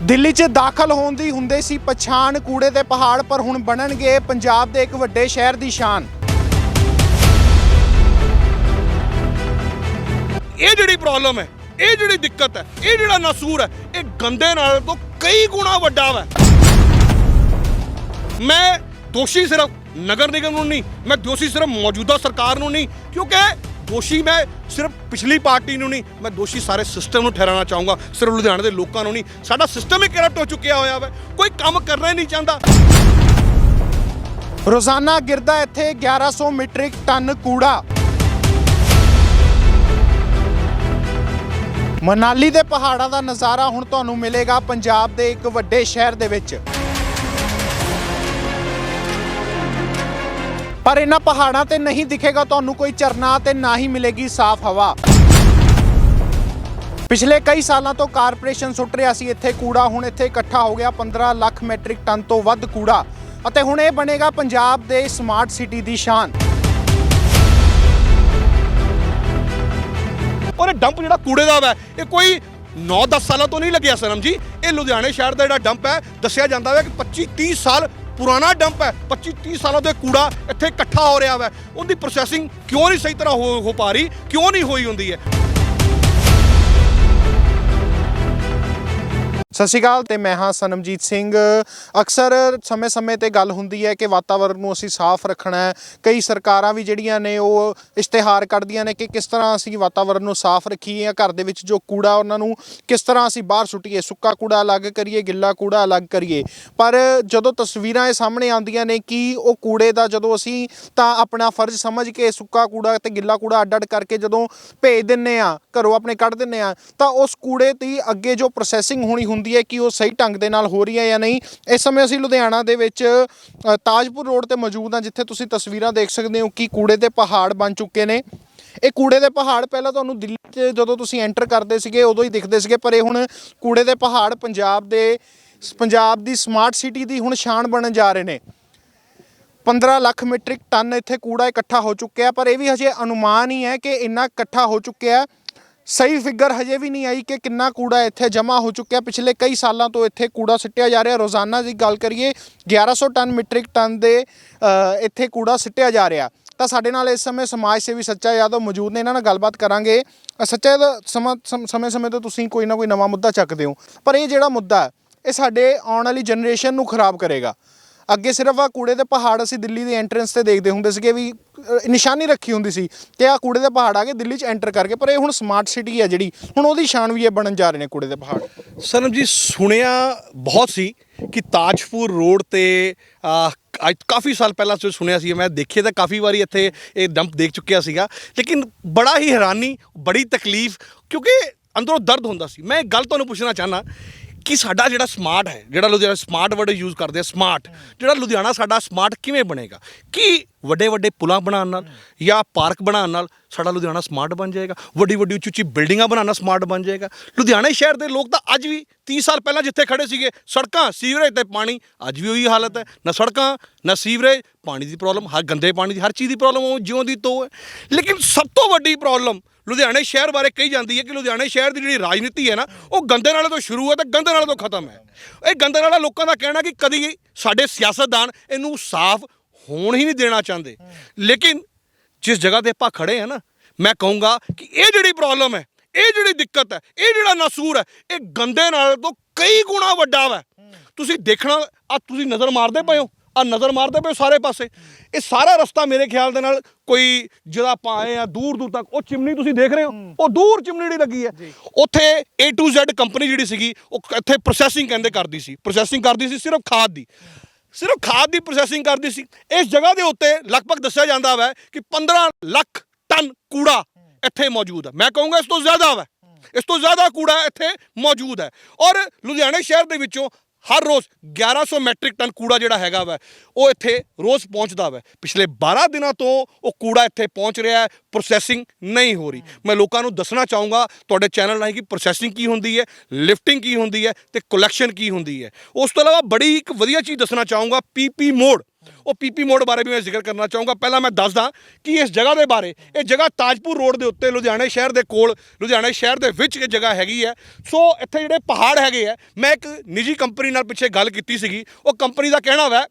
ਦਿੱਲੀ 'ਚ ਦਾਖਲ ਹੋਣ ਦੀ ਹੁੰਦੇ ਸੀ ਪਛਾਣ ਕੂੜੇ ਦੇ ਪਹਾੜ ਪਰ ਹੁਣ ਬਣਨਗੇ ਪੰਜਾਬ ਦੇ ਇੱਕ ਵੱਡੇ ਸ਼ਹਿਰ ਦੀ ਸ਼ਾਨ। ਇਹ ਜਿਹੜੀ ਪ੍ਰੋਬਲਮ ਹੈ, ਇਹ ਜਿਹੜੀ ਦਿੱਕਤ ਹੈ, ਇਹ ਜਿਹੜਾ ਨਸੂਰ ਹੈ, ਇਹ ਗੰਦੇ ਨਾਲੇ ਤੋਂ ਕਈ ਗੁਣਾ ਵੱਡਾ ਵਾ। ਮੈਂ ਦੋਸ਼ੀ ਸਿਰਫ ਨਗਰ ਨਿਗਮ ਨੂੰ ਨਹੀਂ, ਮੈਂ ਦੋਸ਼ੀ ਸਿਰਫ ਮੌਜੂਦਾ ਸਰਕਾਰ ਨੂੰ ਨਹੀਂ, ਕਿਉਂਕਿ ਦੋਸ਼ੀ ਮੈਂ ਸਿਰਫ ਪਿਛਲੀ ਪਾਰਟੀ ਨੂੰ ਨਹੀਂ, ਮੈਂ ਦੋਸ਼ੀ ਸਾਰੇ ਸਿਸਟਮ ਨੂੰ ਠਹਿਰਾਉਣਾ ਚਾਹੂੰਗਾ। ਸਿਰਫ ਲੁਧਿਆਣੇ ਦੇ ਲੋਕਾਂ ਨੂੰ ਨਹੀਂ, ਸਾਡਾ ਸਿਸਟਮ ਹੀ ਕਰਪਟ ਹੋ ਚੁੱਕਿਆ ਹੋਇਆ ਵਾ, ਕੋਈ ਕੰਮ ਕਰਨਾ ਹੀ ਨਹੀਂ ਚਾਹੁੰਦਾ। ਰੋਜ਼ਾਨਾ ਗਿਰਦਾ ਇੱਥੇ 1100 ਮੀਟ੍ਰਿਕ ਟਨ ਕੂੜਾ। ਮਨਾਲੀ ਦੇ ਪਹਾੜਾਂ ਦਾ ਨਜ਼ਾਰਾ ਹੁਣ ਤੁਹਾਨੂੰ ਮਿਲੇਗਾ ਪੰਜਾਬ ਦੇ ਇੱਕ ਵੱਡੇ ਸ਼ਹਿਰ ਦੇ ਵਿੱਚ। ਪਰ ਇਹਨਾਂ ਪਹਾੜਾਂ ਤੇ ਨਹੀਂ ਦਿਖੇਗਾ ਤੁਹਾਨੂੰ ਕੋਈ ਝਰਨਾ ਤੇ ਨਾ ਹੀ ਮਿਲੇਗੀ ਸਾਫ਼ ਹਵਾ। ਪਿਛਲੇ ਕਈ ਸਾਲਾਂ ਤੋਂ ਕਾਰਪੋਰੇਸ਼ਨ ਸੁੱਟ ਰਿਹਾ ਸੀ ਇੱਥੇ ਕੂੜਾ, ਹੁਣ ਇੱਥੇ ਇਕੱਠਾ ਹੋ ਗਿਆ 15 ਲੱਖ ਮੈਟ੍ਰਿਕ ਟਨ ਤੋਂ ਵੱਧ ਕੂੜਾ ਅਤੇ ਹੁਣ ਇਹ ਬਣੇਗਾ ਪੰਜਾਬ ਦੇ ਸਮਾਰਟ ਸਿਟੀ ਦੀ ਸ਼ਾਨ। ਔਰ ਇਹ ਡੰਪ ਜਿਹੜਾ ਕੂੜੇ ਦਾ ਵਾ, ਇਹ ਕੋਈ 9-10 ਸਾਲਾਂ ਤੋਂ ਨਹੀਂ ਲੱਗਿਆ ਸਨਮ ਜੀ। ਇਹ ਲੁਧਿਆਣੇ ਸ਼ਹਿਰ ਦਾ ਜਿਹੜਾ ਡੰਪ ਹੈ, ਦੱਸਿਆ ਜਾਂਦਾ ਵਾ ਕਿ 25-30 ਸਾਲ ਪੁਰਾਣਾ ਡੰਪ ਹੈ। 25-30 ਸਾਲਾਂ ਤੋਂ ਕੂੜਾ ਇੱਥੇ ਇਕੱਠਾ ਹੋ ਰਿਹਾ ਵਾ। ਉਹਦੀ ਪ੍ਰੋਸੈਸਿੰਗ ਕਿਉਂ ਨਹੀਂ ਸਹੀ ਤਰ੍ਹਾਂ ਹੋ ਪਾ ਰਹੀ, ਕਿਉਂ ਨਹੀਂ ਹੋਈ ਹੁੰਦੀ ਹੈ? ਸਤਿ ਸ਼੍ਰੀ ਅਕਾਲ ਤੇ ਮੈਂ ਹਾਂ ਸਨਮਜੀਤ ਸਿੰਘ। ਅਕਸਰ ਸਮੇਂ-ਸਮੇਂ ਤੇ ਗੱਲ ਹੁੰਦੀ ਹੈ ਕਿ ਵਾਤਾਵਰਨ ਨੂੰ ਅਸੀਂ ਸਾਫ਼ ਰੱਖਣਾ ਹੈ। ਕਈ ਸਰਕਾਰਾਂ ਵੀ ਜਿਹੜੀਆਂ ਨੇ ਉਹ ਇਸ਼ਤਿਹਾਰ ਕੱਢਦੀਆਂ ਨੇ ਕਿ ਕਿਸ ਤਰ੍ਹਾਂ ਅਸੀਂ ਵਾਤਾਵਰਨ ਨੂੰ ਸਾਫ਼ ਰੱਖੀਏ। ਘਰ ਦੇ ਵਿੱਚ ਜੋ ਕੂੜਾ ਉਹਨਾਂ ਨੂੰ ਕਿਸ ਤਰ੍ਹਾਂ ਅਸੀਂ ਬਾਹਰ ਸੁੱਟੀਏ, ਸੁੱਕਾ ਕੂੜਾ ਅਲੱਗ ਕਰੀਏ, ਗਿੱਲਾ ਕੂੜਾ ਅਲੱਗ ਕਰੀਏ। ਪਰ ਜਦੋਂ ਤਸਵੀਰਾਂ ਇਹ ਸਾਹਮਣੇ ਆਉਂਦੀਆਂ ਨੇ ਕਿ ਉਹ ਕੂੜੇ ਦਾ ਜਦੋਂ ਅਸੀਂ ਤਾਂ ਆਪਣਾ ਫਰਜ਼ ਸਮਝ ਕੇ ਸੁੱਕਾ ਕੂੜਾ ਤੇ ਗਿੱਲਾ ਕੂੜਾ ਅੱਡ-ਅੱਡ ਕਰਕੇ ਜਦੋਂ ਭੇਜ ਦਿੰਦੇ ਹਾਂ, ਘਰੋਂ ਆਪਣੇ ਕੱਢ ਦਿੰਦੇ ਹਾਂ, ਤਾਂ ਉਸ ਕੂੜੇ ਦੀ ਅੱਗੇ ਜੋ ਪ੍ਰੋਸੈਸਿੰਗ ਹੋਣੀ ਹੁੰਦੀ ਹੈ ਕਿ ਉਹ ਸਹੀ ਢੰਗ ਦੇ ਨਾਲ ਹੋ ਰਹੀ ਹੈ ਜਾਂ ਨਹੀਂ। ਇਸ ਸਮੇਂ ਅਸੀਂ ਲੁਧਿਆਣਾ ਦੇ ਵਿੱਚ ਤਾਜਪੁਰ ਰੋਡ ਤੇ ਮੌਜੂਦ ਹਾਂ, ਜਿੱਥੇ ਤੁਸੀਂ ਤਸਵੀਰਾਂ ਦੇਖ ਸਕਦੇ ਹੋ ਕਿ ਕੂੜੇ ਦੇ ਪਹਾੜ ਬਣ ਚੁੱਕੇ ਨੇ। ਇਹ ਕੂੜੇ ਦੇ ਪਹਾੜ ਪਹਿਲਾਂ ਤੁਹਾਨੂੰ ਦਿੱਲੀ 'ਚ ਜਦੋਂ ਤੁਸੀਂ ਐਂਟਰ ਕਰਦੇ ਸੀਗੇ ਉਦੋਂ ਹੀ ਦਿਖਦੇ ਸੀਗੇ, ਪਰ ਇਹ ਹੁਣ ਕੂੜੇ ਦੇ ਪਹਾੜ ਪੰਜਾਬ ਦੀ ਸਮਾਰਟ ਸਿਟੀ ਦੀ ਹੁਣ ਸ਼ਾਨ ਬਣਨ ਜਾ ਰਹੇ ਨੇ। 15 ਲੱਖ ਮੀਟ੍ਰਿਕ ਟਨ ਇੱਥੇ ਕੂੜਾ ਇਕੱਠਾ ਹੋ ਚੁੱਕਿਆ, ਪਰ ਇਹ ਵੀ ਹਜੇ ਅਨੁਮਾਨ ਹੀ ਹੈ ਕਿ ਇੰਨਾ ਇਕੱਠਾ ਹੋ ਚੁੱਕਿਆ। ਸਹੀ ਫਿਗਰ ਹਜੇ ਵੀ ਨਹੀਂ ਆਈ ਕਿ ਕਿੰਨਾ ਕੂੜਾ ਇੱਥੇ ਜਮ੍ਹਾਂ ਹੋ ਚੁੱਕਿਆ। ਪਿਛਲੇ ਕਈ ਸਾਲਾਂ ਤੋਂ ਇੱਥੇ ਕੂੜਾ ਸਿੱਟਿਆ ਜਾ ਰਿਹਾ। ਰੋਜ਼ਾਨਾ ਦੀ ਗੱਲ ਕਰੀਏ 1100 ਟਨ ਮੀਟ੍ਰਿਕ ਟਨ ਦੇ ਇੱਥੇ ਕੂੜਾ ਸਿੱਟਿਆ ਜਾ ਰਿਹਾ। ਤਾਂ ਸਾਡੇ ਨਾਲ ਇਸ ਸਮੇਂ ਸਮਾਜ ਸੇਵੀ ਸੱਚਾ ਯਾਦਵ ਮੌਜੂਦ ਨੇ, ਇਹਨਾਂ ਨਾਲ ਗੱਲਬਾਤ ਕਰਾਂਗੇ। ਸੱਚਾ ਦਾ ਸਮੇਂ ਤੋਂ ਤੁਸੀਂ ਕੋਈ ਨਾ ਕੋਈ ਨਵਾਂ ਮੁੱਦਾ ਚੱਕਦੇ ਹੋ, ਪਰ ਇਹ ਜਿਹੜਾ ਮੁੱਦਾ ਹੈ ਇਹ ਸਾਡੇ ਆਉਣ ਵਾਲੀ ਜਨਰੇਸ਼ਨ ਨੂੰ ਖਰਾਬ ਕਰੇਗਾ। ਅੱਗੇ ਸਿਰਫ ਆ ਕੂੜੇ ਦੇ ਪਹਾੜ ਅਸੀਂ ਦਿੱਲੀ ਦੇ ਐਂਟਰੈਂਸ ਤੇ ਦੇਖਦੇ ਹੁੰਦੇ ਸੀਗੇ, ਵੀ ਨਿਸ਼ਾਨੀ ਰੱਖੀ ਹੁੰਦੀ ਸੀ ਕਿ ਆਹ ਕੂੜੇ ਦੇ ਪਹਾੜ ਆ ਕੇ ਦਿੱਲੀ 'ਚ ਐਂਟਰ ਕਰਕੇ, ਪਰ ਇਹ ਹੁਣ ਸਮਾਰਟ ਸਿਟੀ ਹੈ ਜਿਹੜੀ, ਹੁਣ ਉਹਦੀ ਸ਼ਾਨ ਵੀ ਇਹ ਬਣਨ ਜਾ ਰਹੇ ਨੇ ਕੂੜੇ ਦੇ ਪਹਾੜ। ਸਨਮ ਜੀ, ਸੁਣਿਆ ਬਹੁਤ ਸੀ ਕਿ ਤਾਜਪੁਰ ਰੋਡ ਤੇ ਅੱਜ ਕਾਫੀ ਸਾਲ ਪਹਿਲਾਂ ਸੁਣਿਆ ਸੀ, ਮੈਂ ਦੇਖੇ ਤਾਂ ਕਾਫੀ ਵਾਰੀ ਇੱਥੇ ਇਹ ਡੰਪ ਦੇਖ ਚੁੱਕਿਆ ਸੀਗਾ, ਲੇਕਿਨ ਬੜਾ ਹੀ ਹੈਰਾਨੀ, ਬੜੀ ਤਕਲੀਫ, ਕਿਉਂਕਿ ਅੰਦਰੋਂ ਦਰਦ ਹੁੰਦਾ ਸੀ। ਮੈਂ ਇੱਕ ਗੱਲ ਤੁਹਾਨੂੰ ਪੁੱਛਣਾ ਚਾਹੁੰਦਾ ਕਿ ਸਾਡਾ ਜਿਹੜਾ ਸਮਾਰਟ ਹੈ, ਜਿਹੜਾ ਲੁਧਿਆਣਾ ਸਮਾਰਟ ਵਰਡ ਯੂਜ਼ ਕਰਦੇ ਆ, ਸਮਾਰਟ, ਜਿਹੜਾ ਲੁਧਿਆਣਾ ਸਾਡਾ ਸਮਾਰਟ ਕਿਵੇਂ ਬਣੇਗਾ? ਕੀ ਵੱਡੇ ਵੱਡੇ ਪੁਲਾਂ ਬਣਾਉਣ ਨਾਲ ਜਾਂ ਪਾਰਕ ਬਣਾਉਣ ਨਾਲ ਸਾਡਾ ਲੁਧਿਆਣਾ ਸਮਾਰਟ ਬਣ ਜਾਏਗਾ? ਵੱਡੀ ਵੱਡੀ ਉੱਚੀ ਉੱਚੀ ਬਿਲਡਿੰਗਾਂ ਬਣਾਉਣਾ ਸਮਾਰਟ ਬਣ ਜਾਏਗਾ? ਲੁਧਿਆਣਾ ਸ਼ਹਿਰ ਦੇ ਲੋਕ ਤਾਂ ਅੱਜ ਵੀ 30 ਸਾਲ ਪਹਿਲਾਂ ਜਿੱਥੇ ਖੜੇ ਸੀਗੇ, ਸੜਕਾਂ, ਸੀਵਰੇਜ ਤੇ ਪਾਣੀ, ਅੱਜ ਵੀ ਉਹੀ ਹਾਲਤ ਹੈ। ਨਾ ਸੜਕਾਂ, ਨਾ ਸੀਵਰੇਜ, ਪਾਣੀ ਦੀ ਪ੍ਰੋਬਲਮ, ਹਰ ਗੰਦੇ ਪਾਣੀ ਦੀ, ਹਰ ਚੀਜ਼ ਦੀ ਪ੍ਰੋਬਲਮ ਜਿਉਂ ਦੀ ਤੋਂ ਹੈ। ਲੇਕਿਨ ਸਭ ਤੋਂ ਵੱਡੀ ਪ੍ਰੋਬਲਮ ਲੁਧਿਆਣੇ ਸ਼ਹਿਰ ਬਾਰੇ ਕਹੀ ਜਾਂਦੀ ਹੈ ਕਿ ਲੁਧਿਆਣੇ ਸ਼ਹਿਰ ਦੀ ਜਿਹੜੀ ਰਾਜਨੀਤੀ ਹੈ ਨਾ, ਉਹ ਗੰਦੇ ਨਾਲੇ ਤੋਂ ਸ਼ੁਰੂ ਹੈ ਤੇ ਗੰਦੇ ਨਾਲੇ ਤੋਂ ਖਤਮ ਹੈ। ਇਹ ਗੰਦੇ ਨਾਲਾ ਲੋਕਾਂ ਦਾ ਕਹਿਣਾ ਕਿ ਕਦੀ ਸਾਡੇ ਸਿਆਸਤਦਾਨ ਇਹਨੂੰ ਸਾਫ਼ ਹੋਣ ਹੀ ਨਹੀਂ ਦੇਣਾ ਚਾਹੁੰਦੇ। ਲੇਕਿਨ ਜਿਸ ਜਗ੍ਹਾ ਤੇ ਆਪਾਂ ਖੜੇ ਹਾਂ ਨਾ, ਮੈਂ ਕਹੂੰਗਾ ਕਿ ਇਹ ਜਿਹੜੀ ਪ੍ਰੋਬਲਮ ਹੈ, ਇਹ ਜਿਹੜੀ ਦਿੱਕਤ ਹੈ, ਇਹ ਜਿਹੜਾ ਨਸੂਰ ਹੈ, ਇਹ ਗੰਦੇ ਨਾਲੇ ਤੋਂ ਕਈ ਗੁਣਾ ਵੱਡਾ ਵਾ। ਤੁਸੀਂ ਦੇਖਣਾ, ਆ ਤੁਸੀਂ ਨਜ਼ਰ ਮਾਰਦੇ ਪਏ ਹੋ, ਨਜ਼ਰ ਮਾਰਦੇ ਪਏ ਸਾਰੇ ਪਾਸੇ, ਇਹ ਸਾਰਾ ਰਸਤਾ ਮੇਰੇ ਖਿਆਲ ਦੇ ਨਾਲ ਕੋਈ ਜਿਹੜਾ ਆਪਾਂ ਆਏ ਆ ਦੂਰ ਦੂਰ ਤੱਕ, ਉਹ ਚਿਮਨੀ ਤੁਸੀਂ ਦੇਖ ਰਹੇ ਹੋ, ਉਹ ਦੂਰ ਚਿਮਨੀ ਜਿਹੜੀ ਲੱਗੀ ਹੈ, ਉੱਥੇ A to Z ਕੰਪਨੀ ਜਿਹੜੀ ਸੀਗੀ ਉਹ ਇੱਥੇ ਪ੍ਰੋਸੈਸਿੰਗ ਕਹਿੰਦੇ ਕਰਦੀ ਸੀ, ਪ੍ਰੋਸੈਸਿੰਗ ਕਰਦੀ ਸੀ ਸਿਰਫ ਖਾਦ ਦੀ ਪ੍ਰੋਸੈਸਿੰਗ ਕਰਦੀ ਸੀ। ਇਸ ਜਗ੍ਹਾ ਦੇ ਉੱਤੇ ਲਗਭਗ ਦੱਸਿਆ ਜਾਂਦਾ ਵਾ ਕਿ 15 ਲੱਖ ਟਨ ਕੂੜਾ ਇੱਥੇ ਮੌਜੂਦ ਹੈ। ਮੈਂ ਕਹੂੰਗਾ ਇਸ ਤੋਂ ਜ਼ਿਆਦਾ ਵਾ, ਇਸ ਤੋਂ ਜ਼ਿਆਦਾ ਕੂੜਾ ਇੱਥੇ ਮੌਜੂਦ ਹੈ। ਔਰ ਲੁਧਿਆਣੇ ਸ਼ਹਿਰ ਦੇ ਵਿੱਚੋਂ ਹਰ ਰੋਜ਼ 1100 ਮੈਟ੍ਰਿਕ ਟਨ ਕੂੜਾ ਜਿਹੜਾ ਹੈਗਾ ਵਾ ਉਹ ਇੱਥੇ ਰੋਜ਼ ਪਹੁੰਚਦਾ ਵਾ। ਪਿਛਲੇ 12 ਦਿਨਾਂ ਤੋਂ ਉਹ ਕੂੜਾ ਇੱਥੇ ਪਹੁੰਚ ਰਿਹਾ ਹੈ, ਪ੍ਰੋਸੈਸਿੰਗ ਨਹੀਂ ਹੋ ਰਹੀ। ਮੈਂ ਲੋਕਾਂ ਨੂੰ ਦੱਸਣਾ ਚਾਹੂੰਗਾ ਤੁਹਾਡੇ ਚੈਨਲ ਰਾਹੀਂ ਕਿ ਪ੍ਰੋਸੈਸਿੰਗ ਕੀ ਹੁੰਦੀ ਹੈ, ਲਿਫਟਿੰਗ ਕੀ ਹੁੰਦੀ ਹੈ ਤੇ ਕਲੈਕਸ਼ਨ ਕੀ ਹੁੰਦੀ ਹੈ। ਉਸ ਤੋਂ ਇਲਾਵਾ ਬੜੀ ਇੱਕ ਵਧੀਆ ਚੀਜ਼ ਦੱਸਣਾ ਚਾਹੂੰਗਾ, PP ਮੋਡ ਉਹ ਪੀਪੀ ਮੋੜ ਬਾਰੇ ਵੀ ਮੈਂ ਜ਼ਿਕਰ ਕਰਨਾ ਚਾਹੂੰਗਾ। ਪਹਿਲਾਂ ਮੈਂ ਦੱਸਦਾ ਕਿ ਇਸ ਜਗ੍ਹਾ ਦੇ ਬਾਰੇ। ਇਹ ਜਗ੍ਹਾ ਤਾਜਪੁਰ ਰੋਡ ਦੇ ਉੱਤੇ ਲੁਧਿਆਣੇ ਸ਼ਹਿਰ ਦੇ ਕੋਲ, ਲੁਧਿਆਣੇ ਸ਼ਹਿਰ ਦੇ ਵਿੱਚ ਇਹ ਜਗ੍ਹਾ ਹੈਗੀ ਹੈ। ਸੋ ਇੱਥੇ ਜਿਹੜੇ ਪਹਾੜ ਹੈਗੇ ਆ, ਮੈਂ ਇੱਕ ਨਿੱਜੀ ਕੰਪਨੀ ਨਾਲ ਪਿੱਛੇ ਗੱਲ ਕੀਤੀ ਸੀਗੀ। ਉਹ ਕੰਪਨੀ ਦਾ ਕਹਿਣਾ ਵਾ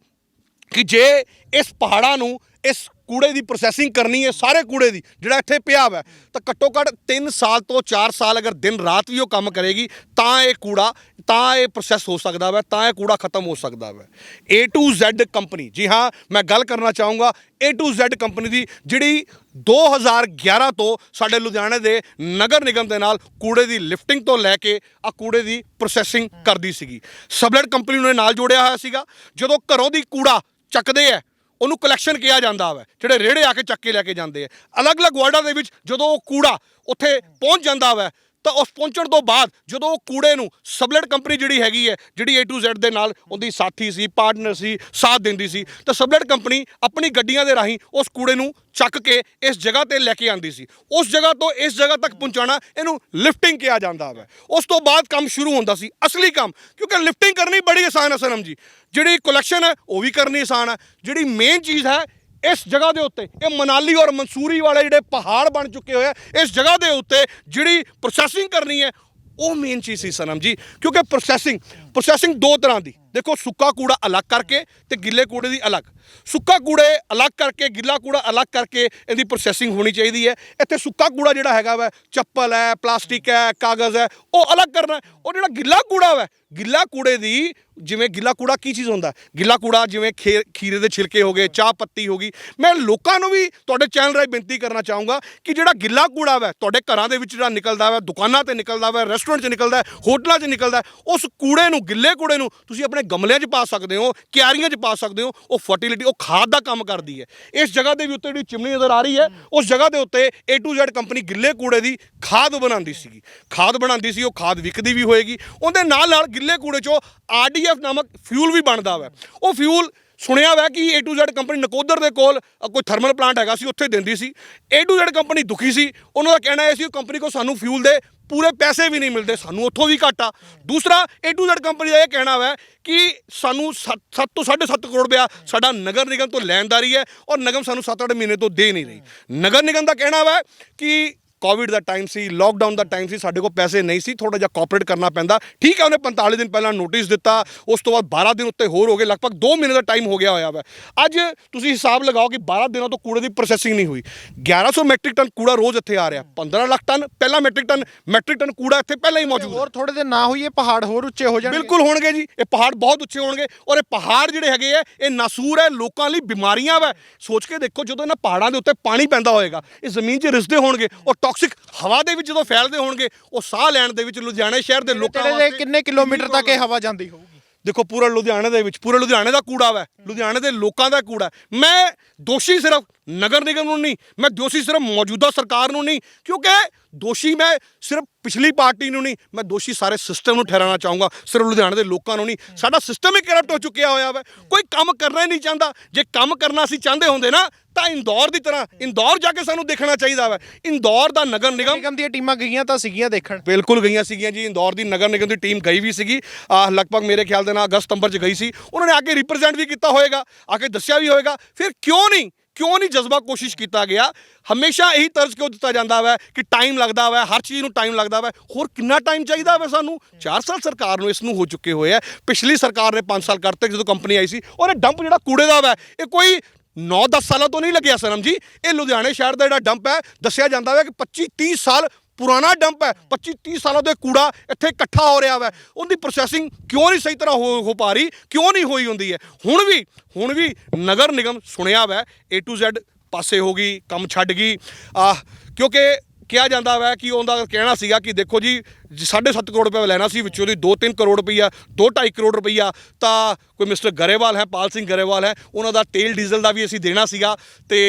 ਕਿ ਜੇ ਇਸ ਪਹਾੜਾਂ ਨੂੰ, ਇਸ ਕੂੜੇ ਦੀ ਪ੍ਰੋਸੈਸਿੰਗ ਕਰਨੀ ਹੈ, ਸਾਰੇ ਕੂੜੇ ਦੀ ਜਿਹੜਾ ਇੱਥੇ ਪਿਆ ਵਾ, ਤਾਂ ਘੱਟੋ ਘੱਟ 3 ਸਾਲ ਤੋਂ 4 ਸਾਲ ਅਗਰ ਦਿਨ ਰਾਤ ਵੀ ਉਹ ਕੰਮ ਕਰੇਗੀ ਤਾਂ ਇਹ ਕੂੜਾ, ਤਾਂ ਇਹ ਪ੍ਰੋਸੈਸ ਹੋ ਸਕਦਾ ਵਾ, ਤਾਂ ਇਹ ਕੂੜਾ ਖਤਮ ਹੋ ਸਕਦਾ ਵਾ। A to Z ਕੰਪਨੀ, ਜੀ ਹਾਂ, ਮੈਂ ਗੱਲ ਕਰਨਾ ਚਾਹੂੰਗਾ A to Z ਕੰਪਨੀ ਦੀ, ਜਿਹੜੀ 2011 ਤੋਂ ਸਾਡੇ ਲੁਧਿਆਣੇ ਦੇ ਨਗਰ ਨਿਗਮ ਦੇ ਨਾਲ ਕੂੜੇ ਦੀ ਲਿਫਟਿੰਗ ਤੋਂ ਲੈ ਕੇ ਆ ਕੂੜੇ ਦੀ ਪ੍ਰੋਸੈਸਿੰਗ ਕਰਦੀ ਸੀਗੀ। ਸਬਲੈਟ ਕੰਪਨੀ ਨੂੰ ਨਾਲ ਜੋੜਿਆ ਹੋਇਆ ਸੀਗਾ। ਜਦੋਂ ਘਰੋਂ ਦੀ ਕੂੜਾ ਚੱਕਦੇ ਆ, ਉਹਨੂੰ ਕਲੈਕਸ਼ਨ ਕਿਹਾ ਜਾਂਦਾ ਵਾ, ਜਿਹੜੇ ਰੇੜੇ ਆ ਕੇ ਚੱਕ ਕੇ ਲੈ ਕੇ ਜਾਂਦੇ ਆ। ਅਲੱਗ-ਅਲੱਗ ਵਾਰਡਾਂ ਦੇ ਵਿੱਚ ਜਦੋਂ ਉਹ ਕੂੜਾ ਉੱਥੇ ਪਹੁੰਚ ਜਾਂਦਾ ਵਾ, ਤਾਂ ਉਸ ਪਹੁੰਚਣ ਤੋਂ ਬਾਅਦ ਜਦੋਂ ਉਹ ਕੂੜੇ ਨੂੰ ਸਬਲੈਟ ਕੰਪਨੀ ਜਿਹੜੀ ਹੈਗੀ ਹੈ, ਜਿਹੜੀ A to Z ਦੇ ਨਾਲ ਉਹਦੀ ਸਾਥੀ ਸੀ, ਪਾਰਟਨਰ ਸੀ, ਸਾਥ ਦਿੰਦੀ ਸੀ, ਤਾਂ ਸਬਲੈਟ ਕੰਪਨੀ ਆਪਣੀ ਗੱਡੀਆਂ ਦੇ ਰਾਹੀਂ ਉਸ ਕੂੜੇ ਨੂੰ ਚੱਕ ਕੇ ਇਸ ਜਗ੍ਹਾ ਤੇ ਲੈ ਕੇ ਆਉਂਦੀ ਸੀ। ਉਸ ਜਗ੍ਹਾ ਤੋਂ ਇਸ ਜਗ੍ਹਾ ਤੱਕ ਪਹੁੰਚਾਉਣਾ, ਇਹਨੂੰ ਲਿਫਟਿੰਗ ਕਿਹਾ ਜਾਂਦਾ ਵਾ। ਉਸ ਤੋਂ ਬਾਅਦ ਕੰਮ ਸ਼ੁਰੂ ਹੁੰਦਾ ਸੀ, ਅਸਲੀ ਕੰਮ, ਕਿਉਂਕਿ ਲਿਫਟਿੰਗ ਕਰਨੀ ਬੜੀ ਆਸਾਨ ਹੈ ਸਨਮ ਜੀ, ਜਿਹੜੀ ਕਲੈਕਸ਼ਨ ਹੈ ਉਹ ਵੀ ਕਰਨੀ ਆਸਾਨ ਹੈ। ਜਿਹੜੀ ਮੇਨ ਚੀਜ਼ ਹੈ ਇਸ ਜਗ੍ਹਾ ਦੇ ਉੱਤੇ, ਇਹ ਮਨਾਲੀ ਔਰ ਮਨਸੂਰੀ ਵਾਲੇ ਜਿਹੜੇ ਪਹਾੜ ਬਣ ਚੁੱਕੇ ਹੋਏ ਆ, ਇਸ ਜਗ੍ਹਾ ਦੇ ਉੱਤੇ ਜਿਹੜੀ ਪ੍ਰੋਸੈਸਿੰਗ ਕਰਨੀ ਹੈ ਉਹ ਮੇਨ ਚੀਜ਼ ਸੀ ਸਨਮ ਜੀ। ਕਿਉਂਕਿ ਪ੍ਰੋਸੈਸਿੰਗ ਦੋ ਤਰ੍ਹਾਂ ਦੀ, ਦੇਖੋ, ਸੁੱਕਾ ਕੂੜਾ ਅਲੱਗ ਕਰਕੇ ਤੇ ਗਿੱਲੇ ਕੂੜੇ ਦੀ ਅਲੱਗ। ਸੁੱਕਾ ਕੂੜੇ ਅਲੱਗ ਕਰਕੇ, ਗਿੱਲਾ ਕੂੜਾ ਅਲੱਗ ਕਰਕੇ ਇਹਦੀ ਪ੍ਰੋਸੈਸਿੰਗ ਹੋਣੀ ਚਾਹੀਦੀ ਹੈ। ਇੱਥੇ ਸੁੱਕਾ ਕੂੜਾ ਜਿਹੜਾ ਹੈਗਾ ਵਾ, ਚੱਪਲ ਹੈ, ਪਲਾਸਟਿਕ ਹੈ, ਕਾਗਜ਼ ਹੈ, ਉਹ ਅਲੱਗ ਕਰਨਾ। ਉਹ ਜਿਹੜਾ ਗਿੱਲਾ ਕੂੜਾ ਵਾ, ਗਿੱਲਾ ਕੂੜੇ ਦੀ, ਜਿਵੇਂ ਗਿੱਲਾ ਕੂੜਾ ਕੀ ਚੀਜ਼ ਹੁੰਦਾ, ਗਿੱਲਾ ਕੂੜਾ ਜਿਵੇਂ ਖੀਰੇ ਦੇ ਛਿਲਕੇ ਹੋ ਗਏ, ਚਾਹ ਪੱਤੀ ਹੋ ਗਈ। ਮੈਂ ਲੋਕਾਂ ਨੂੰ ਵੀ ਤੁਹਾਡੇ ਚੈਨਲ ਰਾਹੀਂ ਬੇਨਤੀ ਕਰਨਾ ਚਾਹੂੰਗਾ ਕਿ ਜਿਹੜਾ ਗਿੱਲਾ ਕੂੜਾ ਵਾ ਤੁਹਾਡੇ ਘਰਾਂ ਦੇ ਵਿੱਚ ਜਿਹੜਾ ਨਿਕਲਦਾ ਵਾ, ਦੁਕਾਨਾਂ ਤੇ ਨਿਕਲਦਾ ਵਾ, ਰੈਸਟੋਰੈਂਟ 'ਚ ਨਿਕਲਦਾ, ਹੋਟਲਾਂ 'ਚ ਨਿਕਲਦਾ, ਉਸ ਕੂੜੇ ਨੂੰ, ਗਿੱਲੇ ਕੂੜੇ ਨੂੰ ਤੁਸੀਂ ਆਪਣੇ ਗਮਲਿਆਂ 'ਚ ਪਾ ਸਕਦੇ ਹੋ, ਕਿਆਰੀਆਂ 'ਚ ਪਾ ਸਕਦੇ ਹੋ। ਉਹ ਫਰਟੀਲਿਟੀ, ਉਹ ਖਾਦ ਦਾ ਕੰਮ ਕਰਦੀ ਹੈ। ਇਸ ਜਗ੍ਹਾ ਦੇ ਵੀ ਉੱਤੇ ਜਿਹੜੀ ਚਿਮਨੀ ਨਜ਼ਰ ਆ ਰਹੀ ਹੈ, ਉਸ ਜਗ੍ਹਾ ਦੇ ਉੱਤੇ A to Z ਕੰਪਨੀ ਗਿੱਲੇ ਕੂੜੇ ਦੀ ਖਾਦ ਬਣਾਉਂਦੀ ਸੀ। ਉਹ ਖਾਦ ਵਿਕਦੀ ਵੀ ਹੋਏਗੀ। ਉਹਦੇ ਨਾਲ ਨਾਲ ਗਿੱਲੇ ਕੂੜੇ 'ਚੋਂ RDF ਨਾਮਕ ਫਿਊਲ ਵੀ ਬਣਦਾ ਵਾ। ਉਹ ਫਿਊਲ ਸੁਣਿਆ ਵਾ ਕਿ A to Z company Nakodar ਦੇ ਕੋਲ ਕੋਈ ਥਰਮਲ ਪਲਾਂਟ ਹੈਗਾ ਸੀ, ਉੱਥੇ ਦਿੰਦੀ ਸੀ। A to Z ਕੰਪਨੀ ਦੁਖੀ ਸੀ। ਉਹਨਾਂ ਦਾ ਕਹਿਣਾ ਇਹ ਸੀ, ਉਹ ਕੰਪਨੀ ਕੋਲ ਸਾਨੂੰ ਫਿਊਲ ਦੇ ਪੂਰੇ ਪੈਸੇ ਵੀ ਨਹੀਂ ਮਿਲਦੇ, ਸਾਨੂੰ ਉੱਥੋਂ ਵੀ ਘਾਟਾ। ਦੂਸਰਾ, A to Z ਕੰਪਨੀ ਦਾ ਇਹ ਕਹਿਣਾ ਵਾ ਕਿ ਸਾਨੂੰ 7 ਤੋਂ 7.5 ਕਰੋੜ ਰੁਪਇਆ ਸਾਡਾ ਨਗਰ ਨਿਗਮ ਤੋਂ ਲੈਣਦਾਰੀ ਹੈ, ਔਰ ਨਿਗਮ ਸਾਨੂੰ 7-8 ਮਹੀਨੇ ਤੋਂ ਦੇ ਨਹੀਂ ਰਹੀ। ਨਗਰ ਨਿਗਮ ਦਾ ਕਹਿਣਾ ਵਾ ਕਿ ਕੋਵਿਡ ਦਾ ਟਾਈਮ ਸੀ, ਲੋਕਡਾਊਨ ਦਾ ਟਾਈਮ ਸੀ, ਸਾਡੇ ਕੋਲ ਪੈਸੇ ਨਹੀਂ ਸੀ, ਥੋੜਾ ਜਿਹਾ ਕੋਆਪਰੇਟ ਕਰਨਾ ਪੈਂਦਾ। ਠੀਕ ਹੈ, ਉਹਨੇ 45 ਦਿਨ ਪਹਿਲਾਂ ਨੋਟਿਸ ਦਿੱਤਾ, ਉਸ ਤੋਂ ਬਾਅਦ 12 ਦਿਨ ਉੱਤੇ ਹੋਰ ਹੋ ਗਏ, ਲਗਭਗ 2 ਮਹੀਨੇ ਦਾ ਟਾਈਮ ਹੋ ਗਿਆ ਹੋਇਆ ਵਾ। ਅੱਜ ਤੁਸੀਂ ਹਿਸਾਬ ਲਗਾਓ ਕਿ 12 ਦਿਨਾਂ ਤੋਂ ਕੂੜੇ ਦੀ ਪ੍ਰੋਸੈਸਿੰਗ ਨਹੀਂ ਹੋਈ। 1100 ਮੈਟ੍ਰਿਕ ਟਨ ਕੂੜਾ ਰੋਜ਼ ਇੱਥੇ ਆ ਰਿਹਾ, 15 ਲੱਖ ਟਨ ਪਹਿਲਾਂ ਮੈਟ੍ਰਿਕ ਟਨ ਕੂੜਾ ਇੱਥੇ ਪਹਿਲਾਂ ਹੀ ਮੌਜੂਦ ਹੈ। ਹੋਰ ਥੋੜੇ ਦਿਨ ਨਾ ਹੋਈਏ, ਪਹਾੜ ਹੋਰ ਉੱਚੇ ਹੋ ਜਾਣਗੇ। ਬਿਲਕੁਲ ਹੋਣਗੇ ਜੀ, ਇਹ ਪਹਾੜ ਬਹੁਤ ਉੱਚੇ ਹੋਣਗੇ। ਔਰ ਇਹ ਪਹਾੜ ਜਿਹੜੇ ਹੈਗੇ ਆ, ਇਹ ਨਾਸੂਰ ਹੈ, ਲੋਕਾਂ ਲਈ ਬਿਮਾਰੀਆਂ ਵਾ। ਸੋਚ ਕੇ ਦੇਖੋ, ਜਦੋਂ ਇਹਨਾਂ ਪਹਾੜਾਂ ਦੇ ਉੱਤੇ ਪਾਣੀ ਪੈਂਦਾ ਹੋਏਗਾ, ਇਹ ਜ਼ਮੀਨ 'ਚ ਰਿਸਦੇ ਹੋਣਗੇ, ਔਰ ਟੌਕਸਿਕ ਹਵਾ ਦੇ ਵਿੱਚ ਜਦੋਂ ਫੈਲਦੇ ਹੋਣਗੇ, ਉਹ ਸਾਹ ਲੈਣ ਦੇ ਵਿੱਚ ਲੁਧਿਆਣੇ ਸ਼ਹਿਰ ਦੇ ਲੋਕਾਂ ਦੇ ਕਿੰਨੇ ਕਿਲੋਮੀਟਰ ਤੱਕ ਇਹ ਹਵਾ ਜਾਂਦੀ ਹੋਊਗੀ? ਦੇਖੋ, ਪੂਰਾ ਲੁਧਿਆਣੇ ਦੇ ਵਿੱਚ, ਪੂਰੇ ਲੁਧਿਆਣੇ ਦਾ ਕੂੜਾ ਵਾ, ਲੁਧਿਆਣੇ ਦੇ ਲੋਕਾਂ ਦਾ ਕੂੜਾ। ਮੈਂ ਦੋਸ਼ੀ ਸਿਰਫ ਨਗਰ ਨਿਗਮ ਨੂੰ ਨਹੀਂ, ਮੈਂ ਦੋਸ਼ੀ ਸਿਰਫ ਮੌਜੂਦਾ ਸਰਕਾਰ ਨੂੰ ਨਹੀਂ, ਕਿਉਂਕਿ ਦੋਸ਼ੀ ਮੈਂ ਸਿਰਫ ਪਿਛਲੀ ਪਾਰਟੀ ਨੂੰ ਨਹੀਂ, ਮੈਂ ਦੋਸ਼ੀ ਸਾਰੇ ਸਿਸਟਮ ਨੂੰ ਠਹਿਰਾਉਣਾ ਚਾਹੂੰਗਾ, ਸਿਰਫ ਲੁਧਿਆਣੇ ਦੇ ਲੋਕਾਂ ਨੂੰ ਨਹੀਂ। ਸਾਡਾ ਸਿਸਟਮ ਹੀ ਕਰਪਟ ਹੋ ਚੁੱਕਿਆ ਹੋਇਆ ਵਾ, ਕੋਈ ਕੰਮ ਕਰਨਾ ਹੀ ਨਹੀਂ ਚਾਹੁੰਦਾ। ਜੇ ਕੰਮ ਕਰਨਾ ਅਸੀਂ ਚਾਹੁੰਦੇ ਹੁੰਦੇ ਨਾ, ਤਾਂ ਇੰਦੌਰ ਦੀ ਤਰ੍ਹਾਂ ਇੰਦੌਰ ਜਾ ਕੇ ਸਾਨੂੰ ਦੇਖਣਾ ਚਾਹੀਦਾ ਵਾ। ਇੰਦੌਰ ਦਾ ਨਗਰ ਨਿਗਮ ਦੀਆਂ ਟੀਮਾਂ ਗਈਆਂ ਤਾਂ ਸੀਗੀਆਂ ਦੇਖਣ, ਬਿਲਕੁਲ ਗਈਆਂ ਸੀਗੀਆਂ ਜੀ। ਇੰਦੌਰ ਦੀ ਨਗਰ ਨਿਗਮ ਦੀ ਟੀਮ ਗਈ ਵੀ ਸੀਗੀ, ਲਗਭਗ ਮੇਰੇ ਖਿਆਲ ਦੇ ਨਾਲ ਅਗਸਤ ਸਤੰਬਰ 'ਚ ਗਈ ਸੀ। ਉਹਨਾਂ ਨੇ ਆ ਕੇ ਰਿਪਰੈਜ਼ੈਂਟ ਵੀ ਕੀਤਾ ਹੋਏਗਾ, ਆ ਕੇ ਦੱਸਿਆ ਵੀ ਹੋਏਗਾ। ਫਿਰ ਕਿਉਂ ਨਹੀਂ ਜਜ਼ਬਾ ਕੋਸ਼ਿਸ਼ ਕੀਤਾ ਗਿਆ? ਹਮੇਸ਼ਾ ਇਹੀ ਤਰਜ਼ ਕਿਉਂ ਦਿੱਤਾ ਜਾਂਦਾ ਵਾ ਕਿ ਟਾਈਮ ਲੱਗਦਾ ਵਾ, ਹਰ ਚੀਜ਼ ਨੂੰ ਟਾਈਮ ਲੱਗਦਾ ਵਾ। ਹੋਰ ਕਿੰਨਾ ਟਾਈਮ ਚਾਹੀਦਾ ਵਾ ਸਾਨੂੰ? 4 ਸਾਲ ਸਰਕਾਰ ਨੂੰ ਇਸ ਨੂੰ ਹੋ ਚੁੱਕੇ ਹੋਏ ਆ। ਪਿਛਲੀ ਸਰਕਾਰ ਨੇ 5 ਸਾਲ ਕਰਤੇ ਜਦੋਂ ਕੰਪਨੀ ਆਈ ਸੀ। ਔਰ ਇਹ ਡੰਪ ਜਿਹੜਾ ਕੂੜੇ ਦਾ ਵਾ, ਇਹ ਕੋਈ 9-10 ਸਾਲਾਂ ਤੋਂ ਨਹੀਂ ਲੱਗਿਆ ਸਨਮ ਜੀ। ਇਹ ਲੁਧਿਆਣੇ ਸ਼ਹਿਰ ਦਾ ਜਿਹੜਾ ਡੰਪ ਹੈ, ਦੱਸਿਆ ਜਾਂਦਾ ਵਾ ਕਿ 25-30 ਸਾਲ ਪੁਰਾਣਾ ਡੰਪ ਹੈ। 25-30 ਸਾਲਾਂ ਤੋਂ ਕੂੜਾ ਇੱਥੇ ਇਕੱਠਾ ਹੋ ਰਿਹਾ ਵਾ। ਉਹਦੀ ਪ੍ਰੋਸੈਸਿੰਗ ਕਿਉਂ ਨਹੀਂ ਸਹੀ ਤਰ੍ਹਾਂ ਹੋ ਪਾ ਰਹੀ, ਕਿਉਂ ਨਹੀਂ ਹੋਈ ਹੁੰਦੀ ਹੈ? ਹੁਣ ਵੀ ਨਗਰ ਨਿਗਮ ਸੁਣਿਆ ਵਾ A to Z ਪਾਸੇ ਹੋ ਗਈ, ਕੰਮ ਛੱਡ ਗਈ। ਕਿਉਂਕਿ ਕਿਹਾ ਜਾਂਦਾ ਵਾ ਕਿ ਉਹਦਾ ਕਹਿਣਾ ਸੀਗਾ ਕਿ ਦੇਖੋ ਜੀ, 7.5 ਕਰੋੜ ਰੁਪਏ ਲੈਣਾ ਸੀ, ਵਿੱਚੋਂ ਦੀ 2-3 ਕਰੋੜ ਰੁਪਈਆ, 2-2.5 ਕਰੋੜ ਰੁਪਈਆ ਤਾਂ ਕੋਈ ਮਿਸਟਰ ਗਰੇਵਾਲ ਹੈ, ਪਾਲ ਸਿੰਘ ਗਰੇਵਾਲ ਹੈ, ਉਹਨਾਂ ਦਾ ਤੇਲ ਡੀਜ਼ਲ ਦਾ ਵੀ ਅਸੀਂ ਦੇਣਾ ਸੀਗਾ, ਤੇ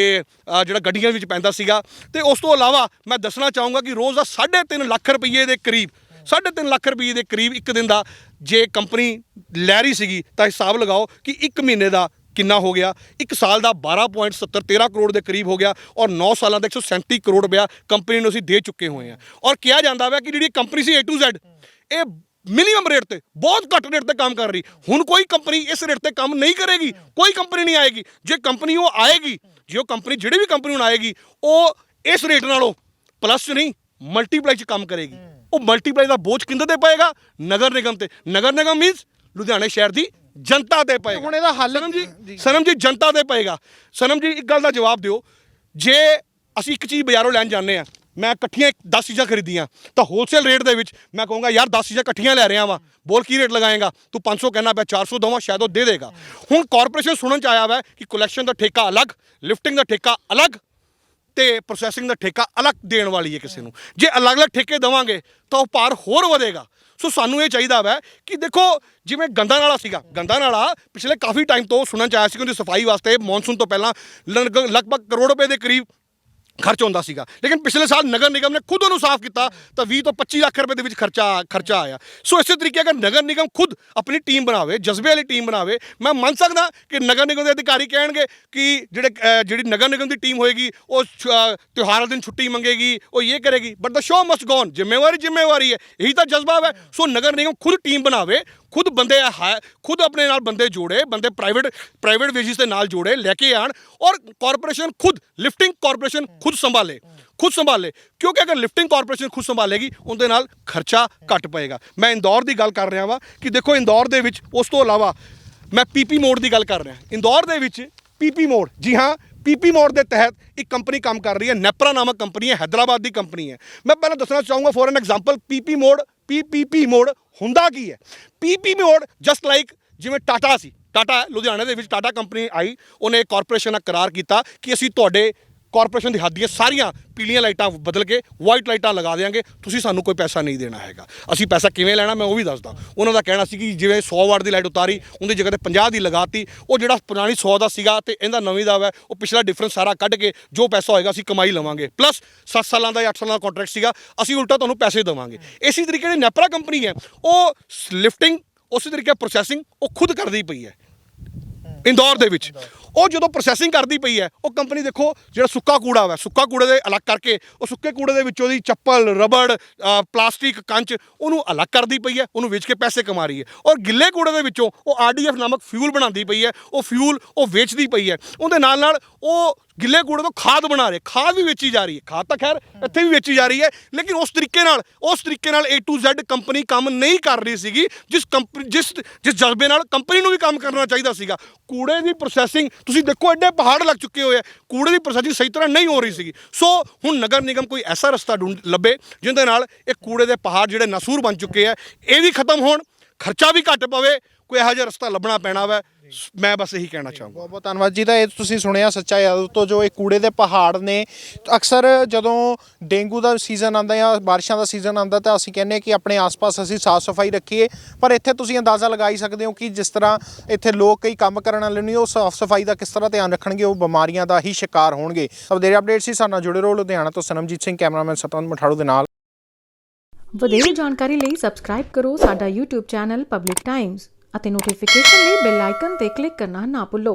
ਜਿਹੜਾ ਗੱਡੀਆਂ ਵਿੱਚ ਪੈਂਦਾ ਸੀਗਾ। ਤੇ ਉਸ ਤੋਂ ਇਲਾਵਾ ਮੈਂ ਦੱਸਣਾ ਚਾਹੂੰਗਾ ਕਿ ਰੋਜ਼ ਦਾ 3.5 ਲੱਖ ਰੁਪਈਏ ਦੇ ਕਰੀਬ, 3.5 ਲੱਖ ਰੁਪਈਏ ਦੇ ਕਰੀਬ ਇੱਕ ਦਿਨ ਦਾ ਜੇ ਕੰਪਨੀ ਲੈ ਰਹੀ ਸੀਗੀ, ਤਾਂ ਹਿਸਾਬ ਲਗਾਓ ਕਿ 1 ਮਹੀਨੇ ਦਾ ਕਿੰਨਾ ਹੋ ਗਿਆ। 1 ਸਾਲ ਦਾ 12.70 ਕਰੋੜ ਦੇ ਕਰੀਬ ਹੋ ਗਿਆ, ਔਰ 9 ਸਾਲਾਂ ਦਾ 137 ਕਰੋੜ ਰੁਪਇਆ ਕੰਪਨੀ ਨੂੰ ਅਸੀਂ ਦੇ ਚੁੱਕੇ ਹੋਏ ਹਾਂ। ਔਰ ਕਿਹਾ ਜਾਂਦਾ ਵਾ ਕਿ ਜਿਹੜੀ company C A to Z, ਇਹ ਮਿਨੀਮਮ ਰੇਟ ਤੇ, ਬਹੁਤ ਘੱਟ ਰੇਟ ਤੇ ਕੰਮ ਕਰ ਰਹੀ। ਹੁਣ ਕੋਈ ਕੰਪਨੀ ਇਸ ਰੇਟ ਤੇ ਕੰਮ ਨਹੀਂ ਕਰੇਗੀ, ਕੋਈ ਕੰਪਨੀ ਨਹੀਂ ਆਏਗੀ। ਜੇ ਕੰਪਨੀ ਉਹ ਆਏਗੀ, ਜੇ ਉਹ ਕੰਪਨੀ ਜਿਹੜੀ ਵੀ ਕੰਪਨੀ ਹੁਣ ਆਏਗੀ, ਉਹ ਇਸ ਰੇਟ ਨਾਲੋਂ ਪਲੱਸ 'ਚ ਨਹੀਂ ਮਲਟੀਪਲਾਈ 'ਚ ਕੰਮ ਕਰੇਗੀ। ਉਹ ਮਲਟੀਪਲਾਈ ਦਾ ਬੋਝ ਕਿੰਦੇ ਤੇ ਪਏਗਾ? ਨਗਰ ਨਿਗਮ ਤੇ। ਨਗਰ ਨਿਗਮ ਮੀਨਸ ਲੁਧਿਆਣੇ ਸ਼ਹਿਰ ਦੀ ਜਨਤਾ ਤੇ ਪਏਗਾ। ਹੁਣ ਇਹਦਾ ਹੱਲ ਸਨਮ ਜੀ ਜਨਤਾ ਤੇ ਪਏਗਾ। ਸਨਮ ਜੀ ਇੱਕ ਗੱਲ ਦਾ ਜਵਾਬ ਦਿਓ, ਜੇ ਅਸੀਂ ਇੱਕ ਚੀਜ਼ ਬਾਜ਼ਾਰੋਂ ਲੈਣ ਜਾਂਦੇ ਆ, ਮੈਂ ਇਕੱਠੀਆਂ 10 ਚੀਜ਼ਾਂ ਖਰੀਦੀਆਂ ਤਾਂ ਹੋਲਸੇਲ ਰੇਟ ਦੇ ਵਿੱਚ ਮੈਂ ਕਹੂੰਗਾ ਯਾਰ 10 ਚੀਜ਼ਾਂ ਇਕੱਠੀਆਂ ਲੈ ਰਿਹਾ ਵਾਂ, ਬੋਲ ਕੀ ਰੇਟ ਲਗਾਏਗਾ ਤੂੰ? 500 ਕਹਿਣਾ ਪਿਆ, 400 ਦਵਾਂ, ਸ਼ਾਇਦ ਉਹ ਦੇ ਦੇਗਾ। ਹੁਣ ਕਾਰਪੋਰੇਸ਼ਨ ਸੁਣਨ ਚ ਆਇਆ ਵਾ ਕਿ ਕਲੈਕਸ਼ਨ ਦਾ ਠੇਕਾ ਅਲੱਗ, ਲਿਫਟਿੰਗ ਦਾ ਠੇਕਾ ਅਲੱਗ ਤੇ ਪ੍ਰੋਸੈਸਿੰਗ ਦਾ ਠੇਕਾ ਅਲੱਗ ਦੇਣ ਵਾਲੀ ਹੈ ਕਿਸੇ ਨੂੰ। ਜੇ ਅਲੱਗ-ਅਲੱਗ ਠੇਕੇ ਦੇਵਾਂਗੇ ਤਾਂ ਉਹ ਭਾਰ ਹੋਰ ਵਧੇਗਾ। ਸੋ ਸਾਨੂੰ ਇਹ ਚਾਹੀਦਾ ਵਾ ਕਿ ਦੇਖੋ ਜਿਵੇਂ ਗੰਦਾ ਨਾਲਾ ਸੀਗਾ, ਗੰਦਾ ਨਾਲਾ ਪਿਛਲੇ ਕਾਫੀ ਟਾਈਮ ਤੋਂ ਸੁਣਨ ਚ ਆਇਆ ਸੀ ਕਿ ਉਹਦੀ ਸਫਾਈ ਵਾਸਤੇ ਮੌਨਸੂਨ ਤੋਂ ਪਹਿਲਾਂ ਲਗਭਗ ਕਰੋੜ ਰੁਪਏ ਦੇ ਕਰੀਬ ਖਰਚ ਹੁੰਦਾ ਸੀਗਾ, ਲੇਕਿਨ ਪਿਛਲੇ ਸਾਲ ਨਗਰ ਨਿਗਮ ਨੇ ਖੁਦ ਉਹਨੂੰ ਸਾਫ਼ ਕੀਤਾ ਤਾਂ 20 ਤੋਂ 25 ਲੱਖ ਰੁਪਏ ਦੇ ਵਿੱਚ ਖਰਚਾ ਆਇਆ। ਸੋ ਇਸੇ ਤਰੀਕੇ ਅਗਰ ਨਗਰ ਨਿਗਮ ਖੁਦ ਆਪਣੀ ਟੀਮ ਬਣਾਵੇ, ਜਜ਼ਬੇ ਵਾਲੀ ਟੀਮ ਬਣਾਵੇ, ਮੈਂ ਮੰਨ ਸਕਦਾ ਕਿ ਨਗਰ ਨਿਗਮ ਦੇ ਅਧਿਕਾਰੀ ਕਹਿਣਗੇ ਕਿ ਜਿਹੜੀ ਨਗਰ ਨਿਗਮ ਦੀ ਟੀਮ ਹੋਏਗੀ ਉਹ ਤਿਉਹਾਰ ਵਾਲੇ ਦਿਨ ਛੁੱਟੀ ਮੰਗੇਗੀ, ਉਹ ਇਹ ਕਰੇਗੀ, but the show must go on. ਜ਼ਿੰਮੇਵਾਰੀ ਹੈ, ਇਹੀ ਤਾਂ ਜਜ਼ਬਾ ਹੈ। ਸੋ ਨਗਰ ਨਿਗਮ ਖੁਦ ਟੀਮ ਬਣਾਵੇ, ਖੁਦ ਬੰਦੇ ਖੁਦ ਆਪਣੇ ਨਾਲ ਬੰਦੇ ਜੋੜੇ, ਬੰਦੇ ਪ੍ਰਾਈਵੇਟ ਵੇਜਿਸ ਦੇ ਨਾਲ ਜੋੜੇ, ਲੈ ਕੇ ਆਣ ਔਰ ਕਾਰਪੋਰੇਸ਼ਨ ਖੁਦ ਲਿਫਟਿੰਗ ਕਾਰਪੋਰੇਸ਼ਨ ਖੁਦ ਸੰਭਾਲੇ ਕਿਉਂਕਿ ਅਗਰ ਲਿਫਟਿੰਗ ਕਾਰਪੋਰੇਸ਼ਨ ਖੁਦ ਸੰਭਾਲੇਗੀ ਉਹਦੇ ਨਾਲ ਖਰਚਾ ਘੱਟ ਪਏਗਾ। ਮੈਂ ਇੰਦੌਰ ਦੀ ਗੱਲ ਕਰ ਰਿਹਾ ਵਾਂ ਕਿ ਦੇਖੋ ਇੰਦੌਰ ਦੇ ਵਿੱਚ ਉਸ ਤੋਂ ਇਲਾਵਾ ਮੈਂ ਪੀਪੀ ਮੋਡ ਦੀ ਗੱਲ ਕਰ ਰਿਹਾ। ਇੰਦੌਰ ਦੇ ਵਿੱਚ ਪੀਪੀ ਮੋਡ, ਜੀ ਹਾਂ ਪੀਪੀ ਮੋਡ ਦੇ ਤਹਿਤ ਇੱਕ ਕੰਪਨੀ ਕੰਮ ਕਰ ਰਹੀ ਹੈ, ਨੈਪਰਾ ਨਾਮਕ ਕੰਪਨੀ ਹੈ, ਹੈਦਰਾਬਾਦ ਦੀ ਕੰਪਨੀ ਹੈ। ਮੈਂ ਪਹਿਲਾਂ ਦੱਸਣਾ ਚਾਹੂੰਗਾ for an example PPP mode ਹੁੰਦਾ ਕੀ ਹੈ। ਪੀਪੀ ਮੋਡ ਜਸਟ ਲਾਈਕ ਜਿਵੇਂ ਟਾਟਾ ਸੀ, ਟਾਟਾ ਲੁਧਿਆਣੇ ਦੇ ਵਿੱਚ ਟਾਟਾ ਕੰਪਨੀ ਆਈ, ਉਹਨੇ ਕਾਰਪੋਰੇਸ਼ਨ ਨਾਲ ਕਰਾਰ ਕੀਤਾ ਕਿ ਅਸੀਂ ਤੁਹਾਡੇ ਕਾਰਪੋਰੇਸ਼ਨ ਦੀ ਹੱਦ ਦੀਆਂ ਸਾਰੀਆਂ ਪੀਲੀਆਂ ਲਾਈਟਾਂ ਬਦਲ ਕੇ ਵਾਈਟ ਲਾਈਟਾਂ ਲਗਾ ਦੇਵਾਂਗੇ, ਤੁਸੀਂ ਸਾਨੂੰ ਕੋਈ ਪੈਸਾ ਨਹੀਂ ਦੇਣਾ ਹੈਗਾ। ਅਸੀਂ ਪੈਸਾ ਕਿਵੇਂ ਲੈਣਾ ਮੈਂ ਉਹ ਵੀ ਦੱਸਦਾ। ਉਹਨਾਂ ਦਾ ਕਹਿਣਾ ਸੀ ਕਿ ਜਿਵੇਂ 100 ਵਾਟ ਦੀ ਲਾਈਟ ਉਤਾਰੀ, ਉਹਦੀ ਜਗ੍ਹਾ ਤੇ 50 ਦੀ ਲਗਾਤੀ, ਉਹ ਜਿਹੜਾ ਪੁਰਾਣੀ 100 ਦਾ ਸੀਗਾ ਤੇ ਇਹਦਾ ਨਵੀਂ ਦਾ ਵਾ, ਉਹ ਪਿਛਲਾ ਡਿਫਰੈਂਸ ਸਾਰਾ ਕੱਢ ਕੇ ਜੋ ਪੈਸਾ ਹੋਏਗਾ ਅਸੀਂ ਕਮਾਈ ਲਵਾਂਗੇ, ਪਲੱਸ 7 ਸਾਲਾਂ ਦਾ ਜਾਂ 8 ਸਾਲਾਂ ਦਾ ਕੰਟਰੈਕਟ ਸੀਗਾ, ਅਸੀਂ ਉਲਟਾ ਤੁਹਾਨੂੰ ਪੈਸੇ ਦੇਵਾਂਗੇ। ਇਸੇ ਤਰੀਕੇ ਦੀ ਨੈਪਰਾ ਕੰਪਨੀ ਹੈ, ਉਹ ਲਿਫਟਿੰਗ ਉਸੇ ਤਰੀਕੇ ਪ੍ਰੋਸੈਸਿੰਗ ਉਹ ਖੁਦ ਕਰਦੀ ਪਈ ਹੈ ਇੰਦੌਰ ਦੇ ਵਿੱਚ। ਉਹ ਜਦੋਂ ਪ੍ਰੋਸੈਸਿੰਗ ਕਰਦੀ ਪਈ ਹੈ, ਉਹ ਕੰਪਨੀ ਦੇਖੋ ਜਿਹੜਾ ਸੁੱਕਾ ਕੂੜਾ ਵਾ, ਸੁੱਕਾ ਕੂੜੇ ਦੇ ਅਲੱਗ ਕਰਕੇ ਉਹ ਸੁੱਕੇ ਕੂੜੇ ਦੇ ਵਿੱਚੋਂ ਦੀ ਚੱਪਲ, ਰਬੜ, ਪਲਾਸਟਿਕ, ਕੰਚ ਉਹਨੂੰ ਅਲੱਗ ਕਰਦੀ ਪਈ ਹੈ, ਉਹਨੂੰ ਵੇਚ ਕੇ ਪੈਸੇ ਕਮਾ ਰਹੀ ਹੈ। ਔਰ ਗਿੱਲੇ ਕੂੜੇ ਦੇ ਵਿੱਚੋਂ ਉਹ RDF ਨਾਮਕ ਫਿਊਲ ਬਣਾਉਂਦੀ ਪਈ ਹੈ, ਉਹ ਫਿਊਲ ਉਹ ਵੇਚਦੀ ਪਈ ਹੈ। ਉਹਦੇ ਨਾਲ ਉਹ ਗਿੱਲੇ ਕੂੜੇ ਤੋਂ ਖਾਦ ਬਣਾ ਰਹੇ, ਖਾਦ ਵੀ ਵੇਚੀ ਜਾ ਰਹੀ ਹੈ। ਖਾਦ ਤਾਂ ਖੈਰ ਇੱਥੇ ਵੀ ਵੇਚੀ ਜਾ ਰਹੀ ਹੈ, ਲੇਕਿਨ ਉਸ ਤਰੀਕੇ ਨਾਲ A to Z ਕੰਪਨੀ ਕੰਮ ਨਹੀਂ ਕਰ ਰਹੀ ਸੀਗੀ ਜਿਸ ਜਜ਼ਬੇ ਨਾਲ ਕੰਪਨੀ ਨੂੰ ਵੀ ਕੰਮ ਕਰਨਾ ਚਾਹੀਦਾ ਸੀਗਾ। ਕੂੜੇ ਦੀ ਪ੍ਰੋਸੈਸਿੰਗ ਤੁਸੀਂ ਦੇਖੋ ਐਡੇ ਪਹਾੜ ਲੱਗ ਚੁੱਕੇ ਹੋਏ ਆ, ਕੂੜੇ ਦੀ ਪ੍ਰੋਸੈਸਿੰਗ ਸਹੀ ਤਰ੍ਹਾਂ ਨਹੀਂ ਹੋ ਰਹੀ ਸੀਗੀ। ਸੋ ਹੁਣ ਨਗਰ ਨਿਗਮ ਕੋਈ ਐਸਾ ਰਸਤਾ ਲੱਭੇ ਜਿਹਦੇ ਨਾਲ ਇਹ ਕੂੜੇ ਦੇ ਪਹਾੜ ਜਿਹੜੇ ਨਸੂਰ ਬਣ ਚੁੱਕੇ ਆ ਇਹ ਵੀ ਖਤਮ ਹੋਣ, ਖਰਚਾ ਵੀ ਘੱਟ ਪਵੇ, ਕੋਈ ਇਹੋ ਜਿਹਾ ਰਸਤਾ ਲੱਭਣਾ ਪੈਣਾ ਵਾ। ਮੈਂ ਬਸ ਇਹੀ ਕਹਿਣਾ ਚਾਹੂੰਗਾ। ਬਹੁਤ ਬਹੁਤ ਧੰਨਵਾਦ ਜੀ। ਤਾਂ ਇਹ ਤੁਸੀਂ ਸੁਣਿਆ ਸੱਚਾ ਯਾਦਵ ਤੋਂ, ਜੋ ਇਹ ਕੂੜੇ ਦੇ ਪਹਾੜ ਨੇ। ਅਕਸਰ ਜਦੋਂ ਡੇਂਗੂ ਦਾ ਸੀਜ਼ਨ ਆਉਂਦਾ ਜਾਂ ਬਾਰਿਸ਼ਾਂ ਦਾ ਸੀਜ਼ਨ ਆਉਂਦਾ ਤਾਂ ਅਸੀਂ ਕਹਿੰਦੇ ਕਿ ਆਪਣੇ ਆਸ-ਪਾਸ ਅਸੀਂ ਸਾਫ਼ ਸਫਾਈ ਰੱਖੀਏ, ਪਰ ਇੱਥੇ ਤੁਸੀਂ ਅੰਦਾਜ਼ਾ ਲਗਾ ਹੀ ਸਕਦੇ ਹੋ ਕਿ ਜਿਸ ਤਰ੍ਹਾਂ ਇੱਥੇ ਲੋਕ ਕਈ ਕੰਮ ਕਰਨ ਵਾਲੇ ਨਹੀਂ, ਉਹ ਸਾਫ਼ ਸਫਾਈ ਦਾ ਕਿਸ ਤਰ੍ਹਾਂ ਧਿਆਨ ਰੱਖਣਗੇ, ਉਹ ਬਿਮਾਰੀਆਂ ਦਾ ਹੀ ਸ਼ਿਕਾਰ ਹੋਣਗੇ। ਵਧੇਰੇ ਅਪਡੇਟ ਸੀ ਸਾਡੇ ਨਾਲ ਜੁੜੇ ਰਹੋ। ਲੁਧਿਆਣਾ ਤੋਂ ਸਨਮਜੀਤ ਸਿੰਘ, ਕੈਮਰਾਮੈਨ ਸਤਵੰਤ ਮਠਾੜੂ ਦੇ ਨਾਲ। ਵਧੇਰੇ ਜਾਣਕਾਰੀ ਲਈ ਸਬਸਕ੍ਰਾਈਬ ਕਰੋ ਸਾਡਾ YouTube ਚੈਨਲ ਪਬਲਿਕ ਟਾਈਮਜ਼ ਅਤੇ ਨੋਟੀਫਿਕੇਸ਼ਨ ਲਈ ਬੈਲ ਆਈਕਨ ਤੇ ਕਲਿੱਕ ਕਰਨਾ ਨਾ ਭੁੱਲੋ।